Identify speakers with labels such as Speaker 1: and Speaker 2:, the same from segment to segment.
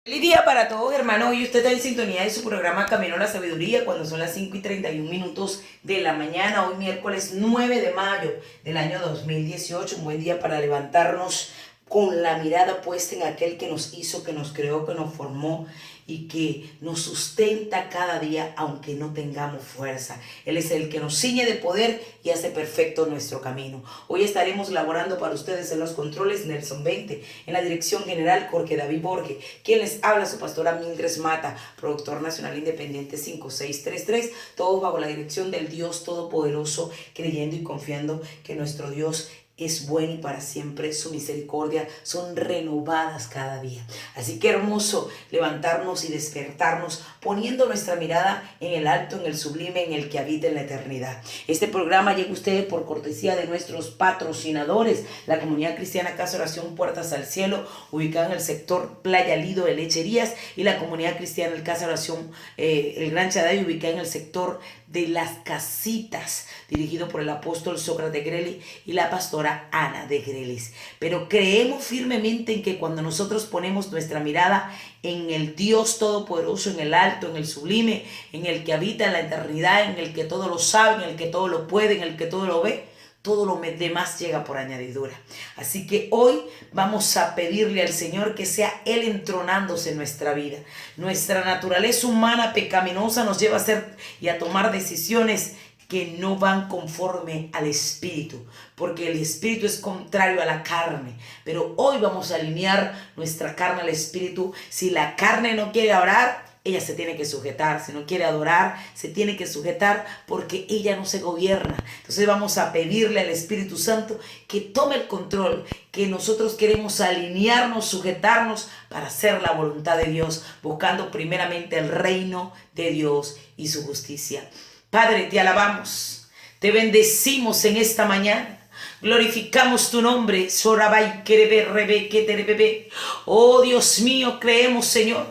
Speaker 1: Feliz día para todos, hermanos. Hoy usted está en sintonía de su programa Camino a la Sabiduría cuando son las 5:31 de la mañana. Hoy miércoles 9 de mayo del año 2018. Un buen día para levantarnos con la mirada puesta en aquel que nos hizo, que nos creó, que nos formó y que nos sustenta cada día aunque no tengamos fuerza. Él es el que nos ciñe de poder y hace perfecto nuestro camino. Hoy estaremos laborando para ustedes en los controles Nelson 20, en la dirección general Jorge David Borges, quien les habla su pastora Mildred Mata, productor nacional independiente 5633, todos bajo la dirección del Dios Todopoderoso, creyendo y confiando que nuestro Dios es bueno y para siempre su misericordia son renovadas cada día. Así que hermoso levantarnos y despertarnos poniendo nuestra mirada en el alto, en el sublime, en el que habita en la eternidad. Este programa llega a ustedes por cortesía de nuestros patrocinadores, la Comunidad Cristiana Casa Oración Puertas al Cielo, ubicada en el sector Playa Lido de Lecherías, y la Comunidad Cristiana el Casa Oración El Gran Chaday, ubicada en el sector de Las Casitas, dirigido por el apóstol Sócrates Grelis y la pastora Ana de Grelis. Pero creemos firmemente en que cuando nosotros ponemos nuestra mirada en el Dios Todopoderoso, en el alto, en el sublime, en el que habita en la eternidad, en el que todo lo sabe, en el que todo lo puede, en el que todo lo ve, todo lo demás llega por añadidura. Así que hoy vamos a pedirle al Señor que sea Él entronándose en nuestra vida. Nuestra naturaleza humana pecaminosa nos lleva a hacer y a tomar decisiones que no van conforme al espíritu, porque el espíritu es contrario a la carne. Pero hoy vamos a alinear nuestra carne al espíritu. Si la carne no quiere orar, ella se tiene que sujetar. Si no quiere adorar, se tiene que sujetar, porque ella no se gobierna. Entonces vamos a pedirle al Espíritu Santo que tome el control, que nosotros queremos alinearnos, sujetarnos para hacer la voluntad de Dios, buscando primeramente el reino de Dios y su justicia. Padre, te alabamos, te bendecimos en esta mañana. Glorificamos tu nombre. Oh Dios mío, creemos, Señor,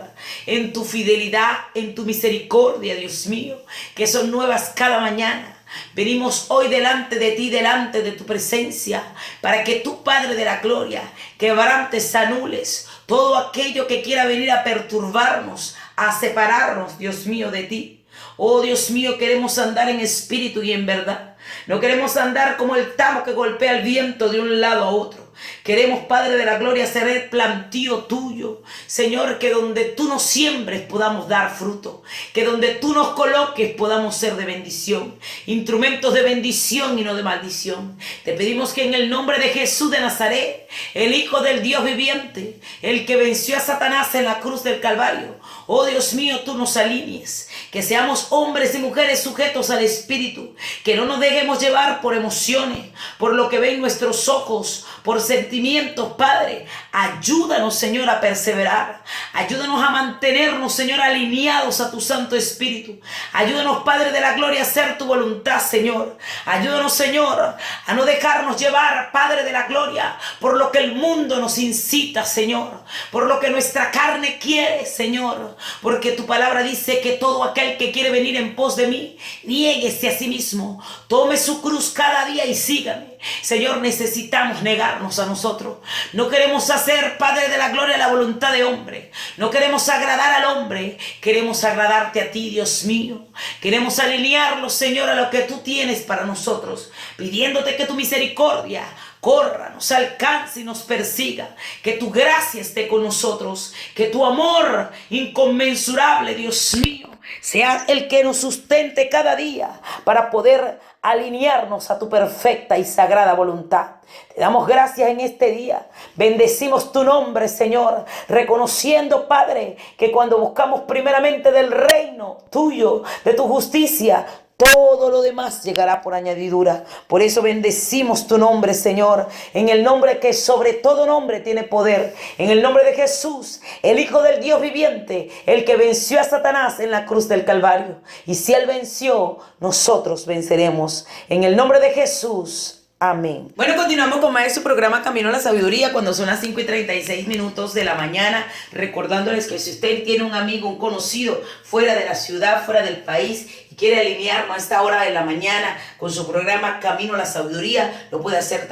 Speaker 1: en tu fidelidad, en tu misericordia, Dios mío, que son nuevas cada mañana. Venimos hoy delante de ti, delante de tu presencia, para que tú, Padre de la gloria, quebrantes, anules todo aquello que quiera venir a perturbarnos, a separarnos, Dios mío, de ti. Oh Dios mío, queremos andar en espíritu y en verdad. No queremos andar como el tamo que golpea el viento de un lado a otro. Queremos, Padre de la gloria, ser el plantío tuyo. Señor, que donde tú nos siembres podamos dar fruto. Que donde tú nos coloques podamos ser de bendición. Instrumentos de bendición y no de maldición. Te pedimos que en el nombre de Jesús de Nazaret, el Hijo del Dios viviente, el que venció a Satanás en la cruz del Calvario, oh Dios mío, tú nos alinees. Que seamos hombres y mujeres sujetos al Espíritu. Que no nos dejemos llevar por emociones, por lo que ven nuestros ojos, por sentimientos, Padre. Ayúdanos, Señor, a perseverar. Ayúdanos a mantenernos, Señor, alineados a tu Santo Espíritu. Ayúdanos, Padre de la gloria, a hacer tu voluntad, Señor. Ayúdanos, Señor, a no dejarnos llevar, Padre de la gloria, por lo que el mundo nos incita, Señor. Por lo que nuestra carne quiere, Señor. Porque tu palabra dice que todo aquel que quiere venir en pos de mí, niéguese a sí mismo, tome su cruz cada día y sígame. Señor, necesitamos negarnos a nosotros. No queremos hacer, Padre de la gloria, la voluntad de hombre. No queremos agradar al hombre. Queremos agradarte a ti, Dios mío. Queremos alinearnos, Señor, a lo que tú tienes para nosotros, pidiéndote que tu misericordia corra, nos alcance y nos persiga. Que tu gracia esté con nosotros. Que tu amor inconmensurable, Dios mío, sea el que nos sustente cada día para poder alinearnos a tu perfecta y sagrada voluntad. Te damos gracias en este día. Bendecimos tu nombre, Señor, reconociendo, Padre, que cuando buscamos primeramente del reino tuyo, de tu justicia, todo lo demás llegará por añadidura. Por eso bendecimos tu nombre, Señor, en el nombre que sobre todo nombre tiene poder, en el nombre de Jesús, el Hijo del Dios viviente, el que venció a Satanás en la cruz del Calvario. Y si Él venció, nosotros venceremos. En el nombre de Jesús. Amén. Bueno, continuamos con más de su programa Camino a la Sabiduría cuando son las 5:36 de la mañana. Recordándoles que si usted tiene un amigo, un conocido fuera de la ciudad, fuera del país y quiere alinearnos a esta hora de la mañana con su programa Camino a la Sabiduría, lo puede hacer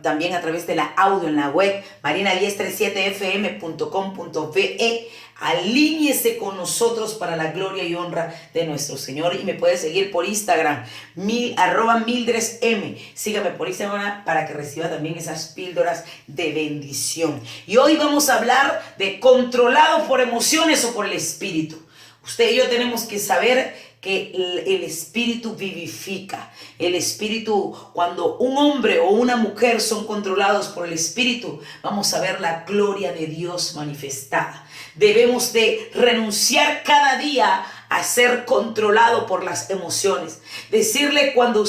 Speaker 1: también a través de la audio en la web marinadiez37fm.com.ve. Alíñese con nosotros para la gloria y honra de nuestro Señor. Y me puede seguir por Instagram, @MildredM. Sígame por Instagram para que reciba también esas píldoras de bendición. Y hoy vamos a hablar de controlado por emociones o por el espíritu. Usted y yo tenemos que saber que el espíritu vivifica. El espíritu, cuando un hombre o una mujer son controlados por el espíritu, vamos a ver la gloria de Dios manifestada. Debemos de renunciar cada día a ser controlado por las emociones. Decirle cuando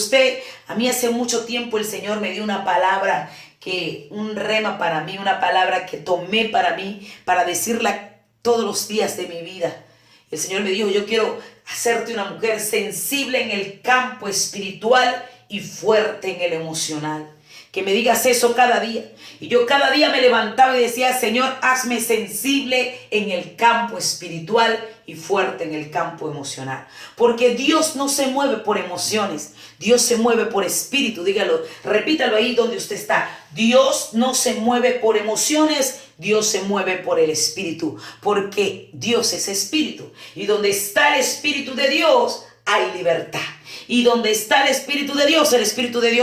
Speaker 1: a mí hace mucho tiempo el Señor me dio una palabra, un rema para mí, una palabra que tomé para mí, para decirla todos los días de mi vida. El Señor me dijo, yo quiero hacerte una mujer sensible en el campo espiritual y fuerte en el emocional. Que me digas eso cada día. Y yo cada día me levantaba y decía, Señor, hazme sensible en el campo espiritual y fuerte en el campo emocional. Porque Dios no se mueve por emociones. Dios se mueve por espíritu. Dígalo, repítalo ahí donde usted está. Dios no se mueve por emociones. Dios se mueve por el espíritu. Porque Dios es espíritu. Y donde está el espíritu de Dios, hay libertad. Y donde está el Espíritu de Dios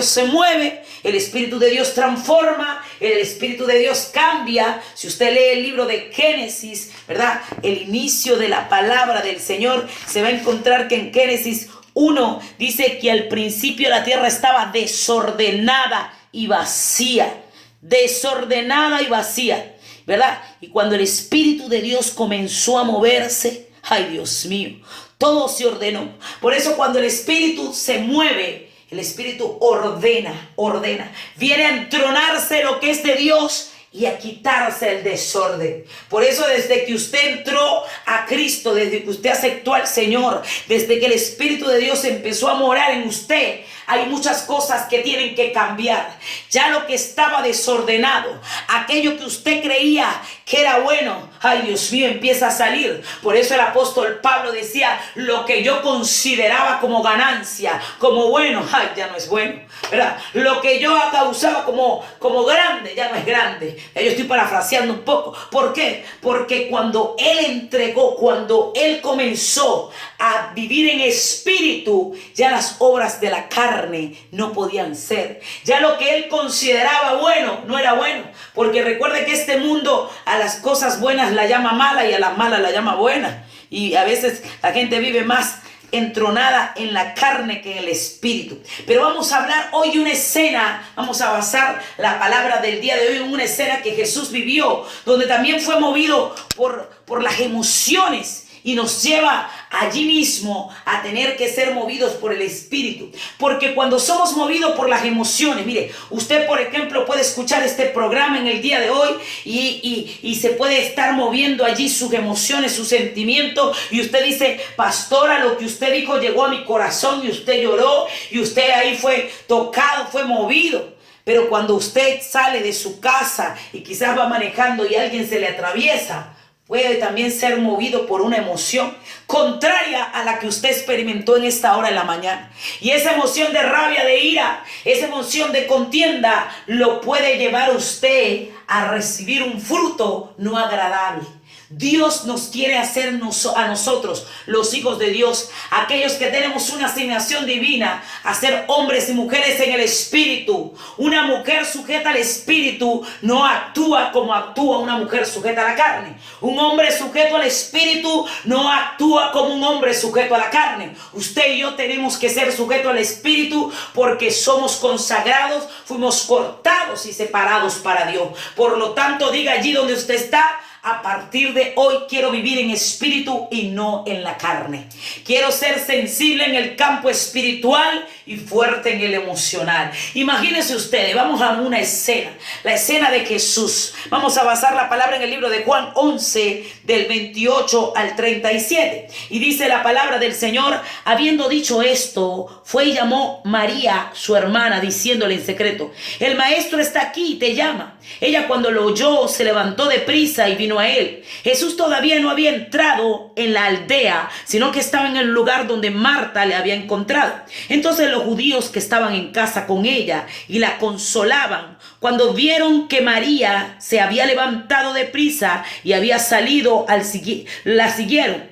Speaker 1: se mueve, el Espíritu de Dios transforma, el Espíritu de Dios cambia. Si usted lee el libro de Génesis, ¿verdad? El inicio de la palabra del Señor, se va a encontrar que en Génesis 1 dice que al principio la tierra estaba desordenada y vacía. Desordenada y vacía, ¿verdad? Y cuando el Espíritu de Dios comenzó a moverse, ¡ay, Dios mío! Todo se ordenó. Por eso cuando el espíritu se mueve, el espíritu ordena. Viene a entronarse lo que es de Dios y a quitarse el desorden. Por eso desde que usted entró a Cristo, desde que usted aceptó al Señor, desde que el Espíritu de Dios empezó a morar en usted, hay muchas cosas que tienen que cambiar. Ya lo que estaba desordenado, aquello que usted creía que era bueno, ay Dios mío, empieza a salir. Por eso el apóstol Pablo decía, lo que yo consideraba como ganancia, como bueno, ay, ya no es bueno, ¿verdad? Lo que yo causaba como grande, ya no es grande. Ya yo estoy parafraseando un poco. ¿Por qué? Porque cuando él cuando él comenzó a vivir en espíritu, ya las obras de la carne no podían ser. Ya lo que él consideraba bueno no era bueno, porque recuerde que este mundo a las cosas buenas la llama mala y a las malas la llama buena, y a veces la gente vive más entronada en la carne que en el espíritu. Pero vamos a hablar hoy de una escena, vamos a basar la palabra del día de hoy en una escena que Jesús vivió, donde también fue movido por las emociones. Y nos lleva allí mismo a tener que ser movidos por el Espíritu. Porque cuando somos movidos por las emociones, mire, usted por ejemplo puede escuchar este programa en el día de hoy y se puede estar moviendo allí sus emociones, sus sentimientos. Y usted dice, pastora, lo que usted dijo llegó a mi corazón y usted lloró y usted ahí fue tocado, fue movido. Pero cuando usted sale de su casa y quizás va manejando y alguien se le atraviesa, puede también ser movido por una emoción contraria a la que usted experimentó en esta hora de la mañana. Y esa emoción de rabia, de ira, esa emoción de contienda, lo puede llevar a usted a recibir un fruto no agradable. Dios nos quiere hacer a nosotros, los hijos de Dios, aquellos que tenemos una asignación divina, a ser hombres y mujeres en el espíritu. Una mujer sujeta al espíritu no actúa como actúa una mujer sujeta a la carne. Un hombre sujeto al espíritu no actúa como un hombre sujeto a la carne. Usted y yo tenemos que ser sujetos al espíritu porque somos consagrados, fuimos cortados y separados para Dios. Por lo tanto, diga allí donde usted está, a partir de hoy quiero vivir en espíritu y no en la carne. Quiero ser sensible en el campo espiritual y fuerte en el emocional. Imagínense ustedes, vamos a una escena, la escena de Jesús. Vamos a basar la palabra en el libro de Juan 11, del 28 al 37. Y dice la palabra del Señor, habiendo dicho esto, fue y llamó María, su hermana, diciéndole en secreto, el maestro está aquí y te llama. Ella cuando lo oyó se levantó deprisa y vino a él. Jesús todavía no había entrado en la aldea, sino que estaba en el lugar donde Marta le había encontrado. Entonces los judíos que estaban en casa con ella y la consolaban, cuando vieron que María se había levantado de prisa y había salido, la siguieron,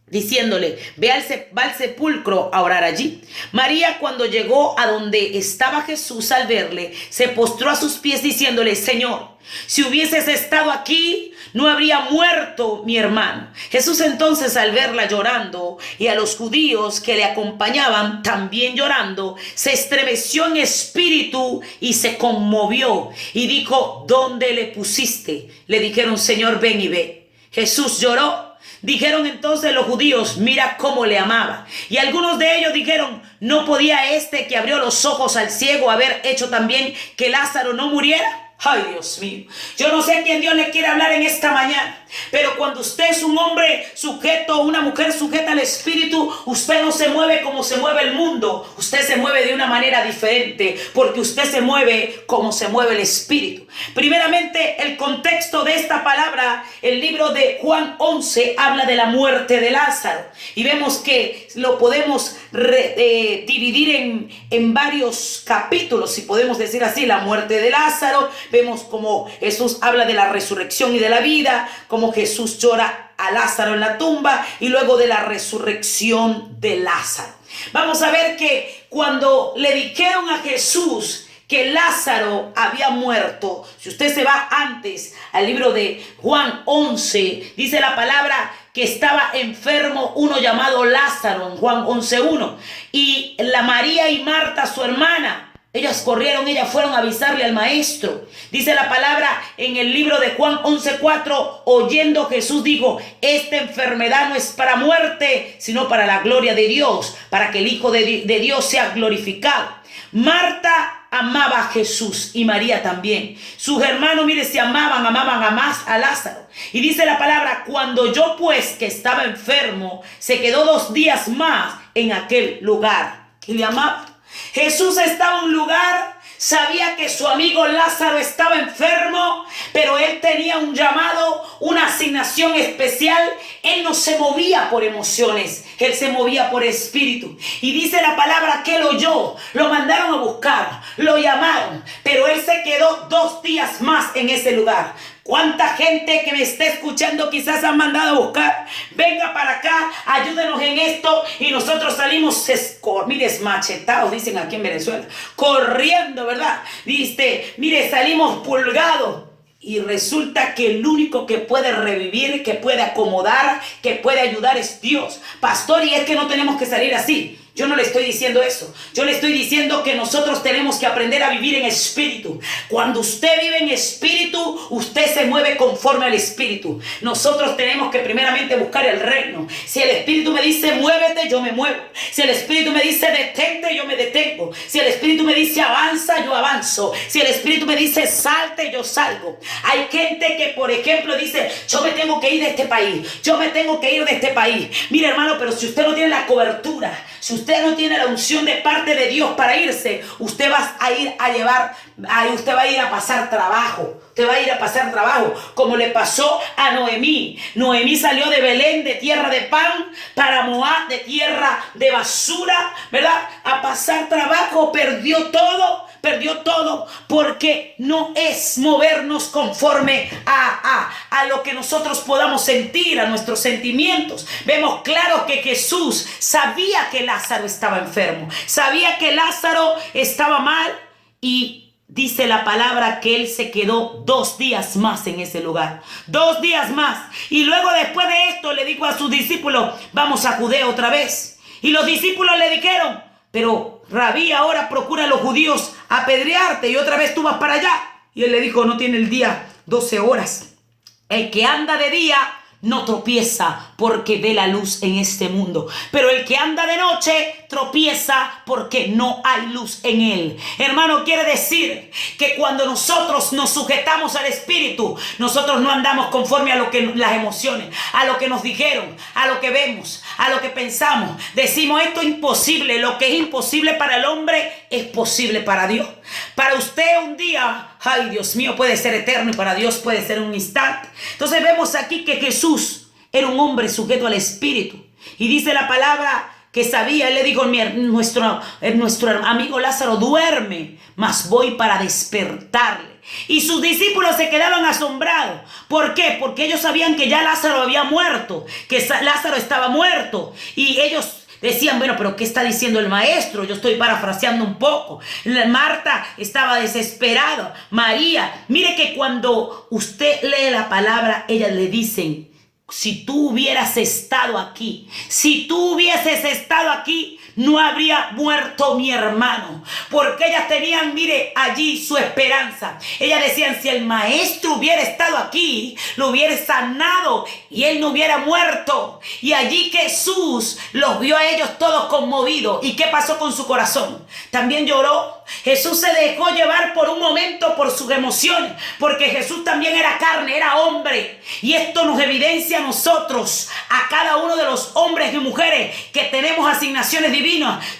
Speaker 1: diciéndole: va al sepulcro a orar allí. María, cuando llegó a donde estaba Jesús, al verle, se postró a sus pies diciéndole: Señor, si hubieses estado aquí, no habría muerto mi hermano. Jesús entonces, al verla llorando y a los judíos que le acompañaban también llorando, se estremeció en espíritu y se conmovió y dijo: ¿Dónde le pusiste? Le dijeron: Señor, ven y ve. Jesús lloró. Dijeron entonces los judíos: mira cómo le amaba. Y algunos de ellos dijeron: ¿no podía este que abrió los ojos al ciego haber hecho también que Lázaro no muriera? Ay, Dios mío, yo no sé a quién Dios le quiere hablar en esta mañana, pero cuando usted es un hombre sujeto, una mujer sujeta al Espíritu, usted no se mueve como se mueve el mundo. Usted se mueve de una manera diferente, porque usted se mueve como se mueve el Espíritu. Primeramente, el contexto de esta palabra, el libro de Juan 11 habla de la muerte de Lázaro, y vemos que lo podemos dividir en varios capítulos, si podemos decir así. La muerte de Lázaro, vemos como Jesús habla de la resurrección y de la vida, como Jesús llora a Lázaro en la tumba, y luego de la resurrección de Lázaro. Vamos a ver que cuando le dijeron a Jesús que Lázaro había muerto, si usted se va antes al libro de Juan 11, dice la palabra que estaba enfermo uno llamado Lázaro, en Juan 11:1, y la María y Marta, su hermana, ellas fueron a avisarle al maestro. Dice la palabra en el libro de Juan 11:4, oyendo Jesús dijo: esta enfermedad no es para muerte, sino para la gloria de Dios, para que el Hijo de Dios sea glorificado. Marta amaba a Jesús y María también. Sus hermanos, mire, se amaban más a Lázaro. Y dice la palabra: cuando oyó pues que estaba enfermo, se quedó 2 días más en aquel lugar. ¿Qué le amaba? Jesús estaba en un lugar, sabía que su amigo Lázaro estaba enfermo, pero él tenía un llamado, una asignación especial. Él no se movía por emociones, él se movía por espíritu. Y dice la palabra que él oyó, lo mandaron a buscar, lo llamaron, pero él se quedó 2 días más en ese lugar. ¿Cuánta gente que me está escuchando quizás han mandado a buscar? Venga para acá, ayúdenos en esto. Y nosotros salimos, mire, machetados, dicen aquí en Venezuela, corriendo, ¿verdad? Dice, mire, salimos pulgados. Y resulta que el único que puede revivir, que puede acomodar, que puede ayudar es Dios. Pastor, y es que no tenemos que salir así. Yo no le estoy diciendo eso. Yo le estoy diciendo que nosotros tenemos que aprender a vivir en espíritu. Cuando usted vive en espíritu, usted se mueve conforme al espíritu. Nosotros tenemos que primeramente buscar el reino. Si el espíritu me dice muévete, yo me muevo. Si el espíritu me dice detente, yo me detengo. Si el espíritu me dice avanza, yo avanzo. Si el espíritu me dice salte, yo salgo. Hay gente que, por ejemplo, dice: yo me tengo que ir de este país. Yo me tengo que ir de este país. Mire, hermano, pero si usted no tiene la cobertura, si usted no tiene la unción de parte de Dios para irse, usted va a ir a usted va a ir a pasar trabajo. Usted va a ir a pasar trabajo, como le pasó a Noemí. Noemí salió de Belén, de tierra de pan, para Moab, de tierra de basura, ¿verdad? A pasar trabajo, perdió todo, porque no es movernos conforme a lo que nosotros podamos sentir, a nuestros sentimientos. Vemos claro que Jesús sabía que Lázaro estaba enfermo, sabía que Lázaro estaba mal, y dice la palabra que él se quedó 2 días más en ese lugar. 2 días más. Y luego, después de esto, le dijo a sus discípulos: vamos a Judea otra vez. Y los discípulos le dijeron: pero Rabí, ahora procuran los judíos apedrearte y otra vez tú vas para allá. Y él le dijo: no tiene el día 12 horas. El que anda de día no tropieza porque ve la luz en este mundo, pero el que anda de noche tropieza porque no hay luz en él. Hermano, quiere decir que cuando nosotros nos sujetamos al Espíritu, nosotros no andamos conforme a lo que las emociones, a lo que nos dijeron, a lo que vemos, a lo que pensamos. Decimos: esto es imposible. Lo que es imposible para el hombre es posible para Dios. Para usted un día, ay Dios mío, puede ser eterno, y para Dios puede ser un instante. Entonces vemos aquí que Jesús era un hombre sujeto al Espíritu. Y dice la palabra que sabía, él le dijo, nuestro amigo Lázaro duerme, mas voy para despertarle. Y sus discípulos se quedaban asombrados. ¿Por qué? Porque ellos sabían que ya Lázaro había muerto, que Lázaro estaba muerto. Y ellos decían, bueno, pero ¿qué está diciendo el maestro? Yo estoy parafraseando un poco. Marta estaba desesperada. María, mire que cuando usted lee la palabra, ellas le dicen, si tú hubieras estado aquí, si tú hubieses estado aquí, no habría muerto mi hermano. Porque ellas tenían, mire, allí su esperanza. Ellas decían, si el maestro hubiera estado aquí, lo hubiera sanado y él no hubiera muerto. Y allí Jesús los vio a ellos todos conmovidos. ¿Y qué pasó con su corazón? También lloró. Jesús se dejó llevar por un momento por sus emociones, porque Jesús también era carne, era hombre. Y esto nos evidencia a nosotros, a cada uno de los hombres y mujeres que tenemos asignaciones divinas,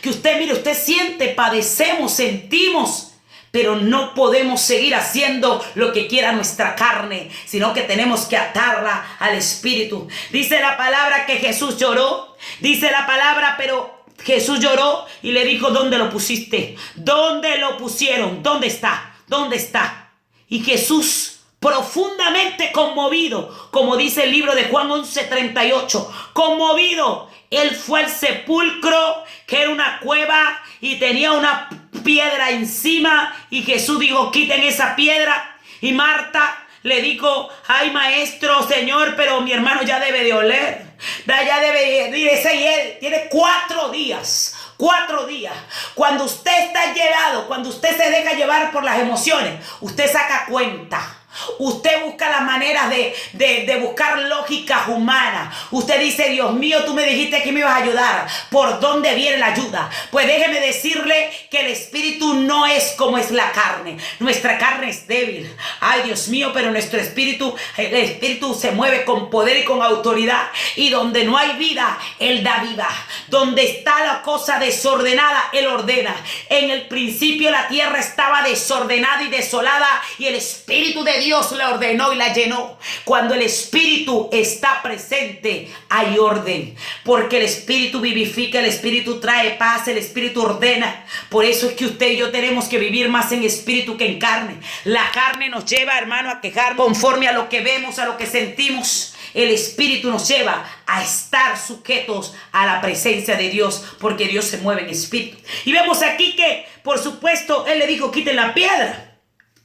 Speaker 1: que usted, mire, usted siente, padecemos, sentimos, pero no podemos seguir haciendo lo que quiera nuestra carne, sino que tenemos que atarla al Espíritu. Dice la palabra que Jesús lloró, dice la palabra, pero Jesús lloró y le dijo, ¿dónde lo pusiste? ¿Dónde lo pusieron? ¿Dónde está? ¿Dónde está? Y Jesús, profundamente conmovido, como dice el libro de Juan 11:38, conmovido, él fue al sepulcro, que era una cueva y tenía una piedra encima, y Jesús dijo, quiten esa piedra. Y Marta le dijo, ay maestro, Señor, pero mi hermano ya debe de oler. Ya debe de irse, y él tiene 4 días. 4 días. Cuando usted está llevado, cuando usted se deja llevar por las emociones, usted saca cuenta. Usted busca las maneras de buscar lógicas humanas. Usted dice, Dios mío, tú me dijiste que me ibas a ayudar. ¿Por dónde viene la ayuda? Pues déjeme decirle que el espíritu no es como es la carne. Nuestra carne es débil. Ay, Dios mío, pero nuestro espíritu, el espíritu se mueve con poder y con autoridad. Y donde no hay vida, Él da vida. Donde está la cosa desordenada, Él ordena. En el principio la tierra estaba desordenada y desolada, y el Espíritu de Dios la ordenó y la llenó. Cuando el Espíritu está presente, hay orden, porque el Espíritu vivifica, el Espíritu trae paz, el Espíritu ordena. Por eso es que usted y yo tenemos que vivir más en espíritu que en carne. La carne nos lleva, hermano, a quejar conforme a lo que vemos, a lo que sentimos. El Espíritu nos lleva a estar sujetos a la presencia de Dios, porque Dios se mueve en espíritu. Y vemos aquí que, por supuesto, Él le dijo, quiten la piedra.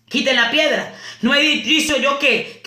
Speaker 1: Quiten la piedra. No he dicho yo que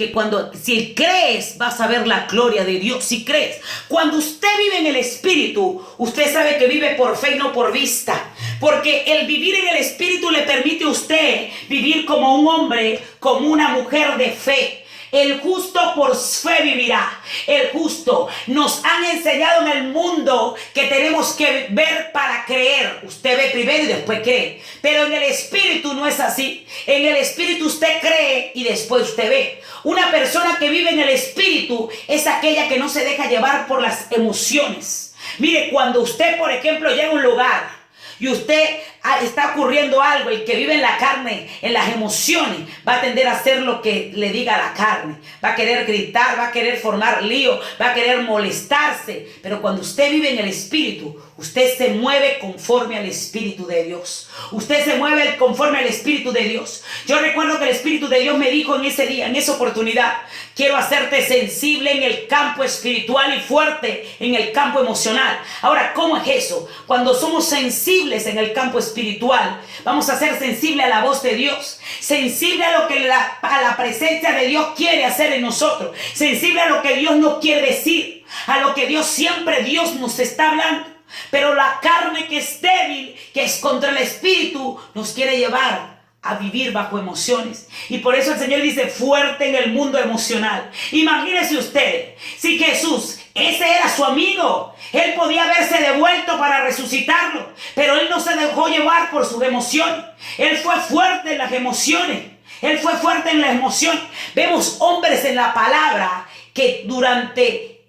Speaker 1: si crees vas a ver la gloria de Dios. Si crees. Cuando usted vive en el Espíritu, usted sabe que vive por fe y no por vista. Porque el vivir en el Espíritu le permite a usted vivir como un hombre, como una mujer de fe. El justo por fe vivirá. El justo. Nos han enseñado en el mundo que tenemos que ver para creer. Usted ve primero y después cree. Pero en el Espíritu no es así. En el Espíritu usted cree y después usted ve. Una persona que vive en el Espíritu es aquella que no se deja llevar por las emociones. Mire, cuando usted, por ejemplo, llega a un lugar y usted está ocurriendo algo, el que vive en la carne, en las emociones, va a tender a hacer lo que le diga la carne. Va a querer gritar, va a querer formar lío, va a querer molestarse. Pero cuando usted vive en el Espíritu, usted se mueve conforme al Espíritu de Dios. Usted se mueve conforme al Espíritu de Dios. Yo recuerdo que el Espíritu de Dios me dijo en ese día, en esa oportunidad, quiero hacerte sensible en el campo espiritual y fuerte en el campo emocional. Ahora, ¿cómo es eso? Cuando somos sensibles en el campo espiritual, vamos a ser sensibles a la voz de Dios, sensible a lo que a la presencia de Dios quiere hacer en nosotros, sensible a lo que Dios nos quiere decir, a lo que siempre Dios nos está hablando. Pero la carne, que es débil, que es contra el Espíritu, nos quiere llevar a vivir bajo emociones. Y por eso el Señor dice, fuerte en el mundo emocional. Imagínese usted, si Jesús, ese era su amigo, Él podía haberse devuelto para resucitarlo, pero Él no se dejó llevar por sus emociones. Él fue fuerte en las emociones. Él fue fuerte en las emociones. Vemos hombres en la palabra que durante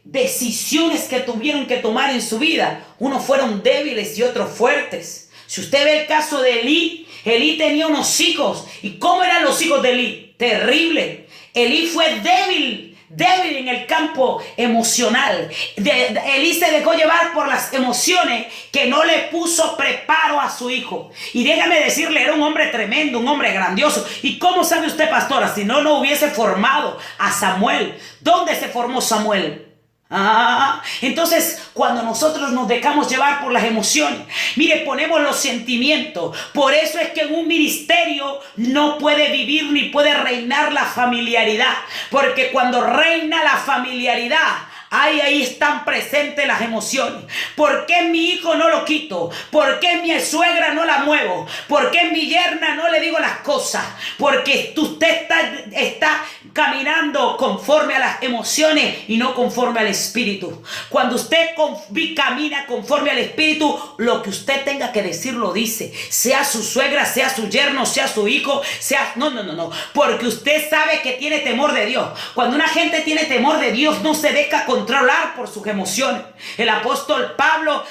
Speaker 1: decisiones que tuvieron que tomar en su vida, unos fueron débiles y otros fuertes. Si usted ve el caso de Elí, Elí tenía unos hijos. ¿Y cómo eran los hijos de Elí? Terrible. Elí fue débil débil en el campo emocional. Elí se dejó llevar por las emociones que no le puso preparo a su hijo. Y déjame decirle, era un hombre tremendo, un hombre grandioso. ¿Y cómo sabe usted, pastora? Si no hubiese formado a Samuel. ¿Dónde se formó Samuel? Entonces cuando nosotros nos dejamos llevar por las emociones, mire, ponemos los sentimientos. Por eso es que en un ministerio no puede vivir ni puede reinar la familiaridad, porque cuando reina la familiaridad, ahí están presentes las emociones. ¿Por qué mi hijo no lo quito? ¿Por qué mi suegra no la muevo? ¿Por qué mi yerna no le digo las cosas? Porque usted está caminando conforme a las emociones y no conforme al espíritu. Cuando usted camina conforme al espíritu, lo que usted tenga que decir lo dice. Sea su suegra, sea su yerno, sea su hijo, sea... No. Porque usted sabe que tiene temor de Dios. Cuando una gente tiene temor de Dios, no se deja controlar por sus emociones. El apóstol Pablo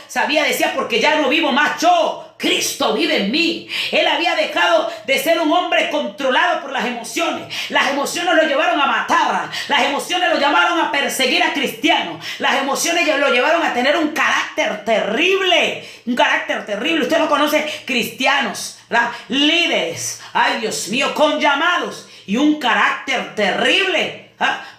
Speaker 1: decía, porque ya no vivo más yo, Cristo vive en mí. Él había dejado de ser un hombre controlado por las emociones. Las emociones lo llevaron a matar. Las emociones lo llevaron a perseguir a cristianos. Las emociones lo llevaron a tener un carácter terrible. Un carácter terrible. Usted no conoce cristianos, líderes, ay Dios mío, con llamados y un carácter terrible.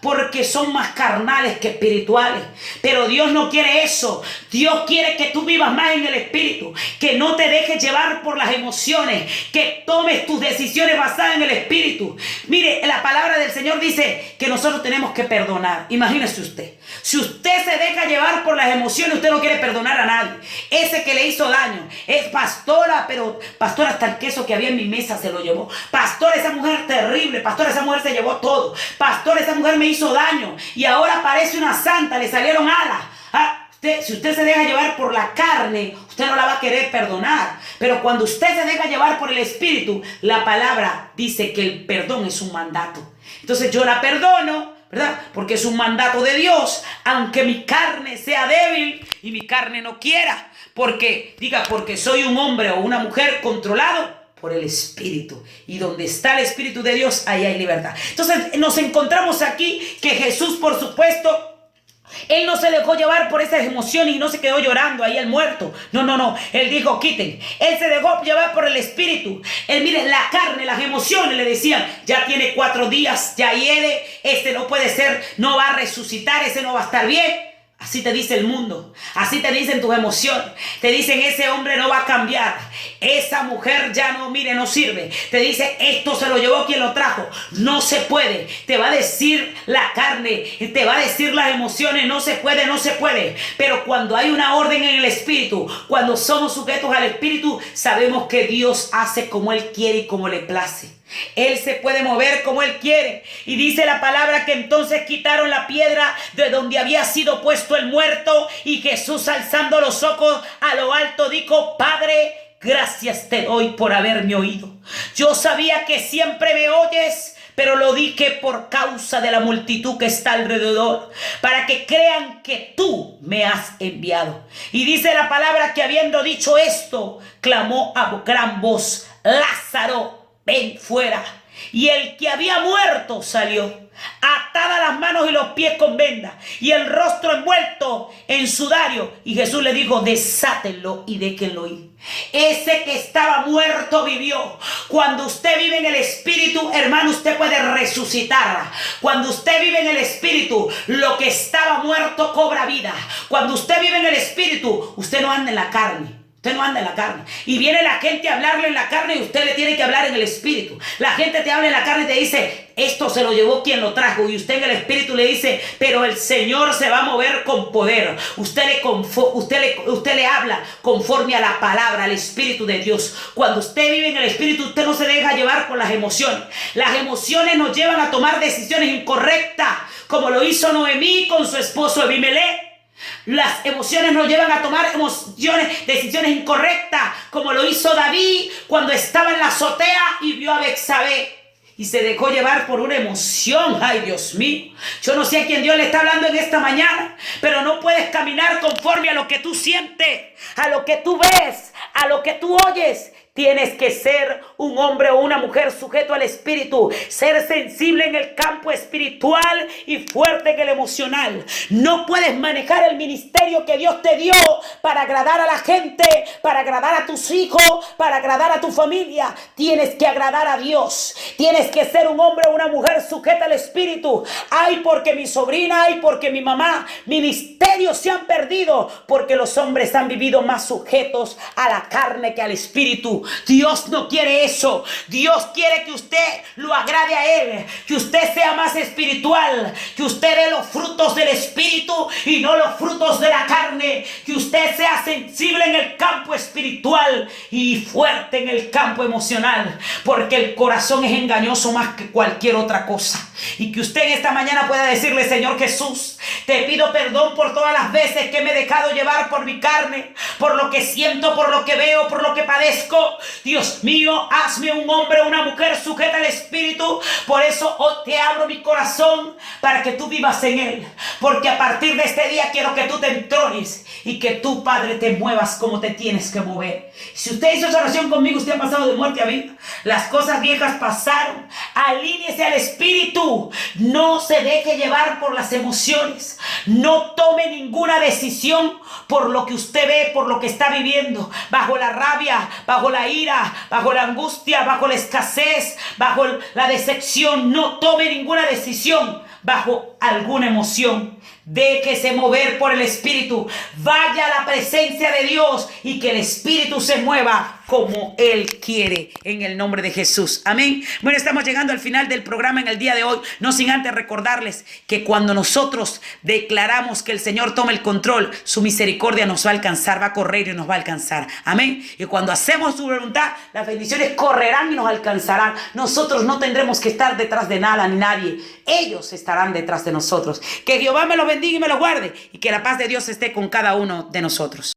Speaker 1: Porque son más carnales que espirituales. Pero Dios no quiere eso. Dios quiere que tú vivas más en el espíritu, que no te dejes llevar por las emociones, que tomes tus decisiones basadas en el espíritu. Mire, la palabra del Señor dice que nosotros tenemos que perdonar. Imagínese usted, si usted se deja llevar por las emociones, usted no quiere perdonar a nadie. Ese que le hizo daño es pastora, pero pastora, hasta el queso que había en mi mesa se lo llevó. Pastora, esa mujer terrible. Pastora, esa mujer se llevó todo. Pastora, esa mujer me hizo daño y ahora parece una santa, le salieron alas. Si usted se deja llevar por la carne, usted no la va a querer perdonar. Pero cuando usted se deja llevar por el espíritu, la palabra dice que el perdón es un mandato. Entonces yo la perdono, ¿verdad? Porque es un mandato de Dios, aunque mi carne sea débil y mi carne no quiera. Porque soy un hombre o una mujer controlado por el Espíritu. Y donde está el Espíritu de Dios, ahí hay libertad. Entonces nos encontramos aquí que Jesús, por supuesto, Él no se dejó llevar por esas emociones y no se quedó llorando ahí el muerto. No. Él dijo, quiten. Él se dejó llevar por el espíritu. Él, mire, la carne, las emociones le decían, ya tiene 4 días, ya hiede, este no puede ser, no va a resucitar, ese no va a estar bien. Así te dice el mundo, así te dicen tus emociones, te dicen ese hombre no va a cambiar, esa mujer ya no, mire, no sirve, te dice esto se lo llevó quien lo trajo, no se puede, te va a decir la carne, te va a decir las emociones, no se puede, pero cuando hay una orden en el espíritu, cuando somos sujetos al espíritu, sabemos que Dios hace como Él quiere y como le place. Él se puede mover como Él quiere. Y dice la palabra que entonces quitaron la piedra de donde había sido puesto el muerto. Y Jesús, alzando los ojos a lo alto, dijo, Padre, gracias te doy por haberme oído. Yo sabía que siempre me oyes, pero lo dije por causa de la multitud que está alrededor, para que crean que tú me has enviado. Y dice la palabra que habiendo dicho esto, clamó a gran voz, Lázaro, ven fuera. Y el que había muerto salió, atada las manos y los pies con vendas y el rostro envuelto en sudario. Y Jesús le dijo, desátenlo y déjenlo ir. Ese que estaba muerto vivió. Cuando usted vive en el espíritu, hermano, usted puede resucitar. Cuando usted vive en el espíritu, lo que estaba muerto cobra vida. Cuando usted vive en el espíritu, usted no anda en la carne. Usted no anda en la carne. Y viene la gente a hablarle en la carne y usted le tiene que hablar en el espíritu. La gente te habla en la carne y te dice, esto se lo llevó quien lo trajo. Y usted en el espíritu le dice, pero el Señor se va a mover con poder. Usted le habla conforme a la palabra, al espíritu de Dios. Cuando usted vive en el espíritu, usted no se deja llevar por las emociones. Las emociones nos llevan a tomar decisiones incorrectas, como lo hizo Noemí con su esposo Abimelech. Las emociones nos llevan a tomar decisiones incorrectas, como lo hizo David cuando estaba en la azotea y vio a Betsabé y se dejó llevar por una emoción. Ay, Dios mío, yo no sé a quién Dios le está hablando en esta mañana, pero no puedes caminar conforme a lo que tú sientes, a lo que tú ves, a lo que tú oyes. Tienes que ser un hombre o una mujer sujeto al Espíritu, ser sensible en el campo espiritual y fuerte en el emocional. No puedes manejar el ministerio que Dios te dio para agradar a la gente, para agradar a tus hijos, para agradar a tu familia. Tienes que agradar a Dios. Tienes que ser un hombre o una mujer sujeta al Espíritu. Ay, porque mi sobrina, ay, porque mi mamá, ministerios se han perdido porque los hombres han vivido más sujetos a la carne que al Espíritu. Dios no quiere eso. Dios quiere que usted lo agrade a Él, que usted sea más espiritual, que usted dé los frutos del Espíritu y no los frutos de la carne, que usted sea sensible en el campo espiritual y fuerte en el campo emocional, porque el corazón es engañoso más que cualquier otra cosa. Y que usted en esta mañana pueda decirle: Señor Jesús, te pido perdón por todas las veces que me he dejado llevar por mi carne, por lo que siento, por lo que veo, por lo que padezco. Dios mío, hazme un hombre o una mujer sujeta al Espíritu. Por eso hoy te abro mi corazón para que tú vivas en él, porque a partir de este día quiero que tú te entrones y que tú, Padre, te muevas como te tienes que mover. Si usted hizo esa oración conmigo, usted ha pasado de muerte a vida. Las cosas viejas pasaron. Alíñese al Espíritu. No se deje llevar por las emociones. No tome ninguna decisión por lo que usted ve, por lo que está viviendo, bajo la rabia, bajo la ira, bajo la angustia, bajo la escasez, bajo la decepción. No tome ninguna decisión bajo alguna emoción. Déjese mover por el Espíritu. Vaya a la presencia de Dios y que el Espíritu se mueva como Él quiere, en el nombre de Jesús. Amén. Bueno, estamos llegando al final del programa en el día de hoy, no sin antes recordarles que cuando nosotros declaramos que el Señor toma el control, su misericordia nos va a alcanzar, va a correr y nos va a alcanzar. Amén. Y cuando hacemos su voluntad, las bendiciones correrán y nos alcanzarán. Nosotros no tendremos que estar detrás de nada ni nadie. Ellos estarán detrás de nosotros. Que Jehová me los bendiga y me los guarde, y que la paz de Dios esté con cada uno de nosotros.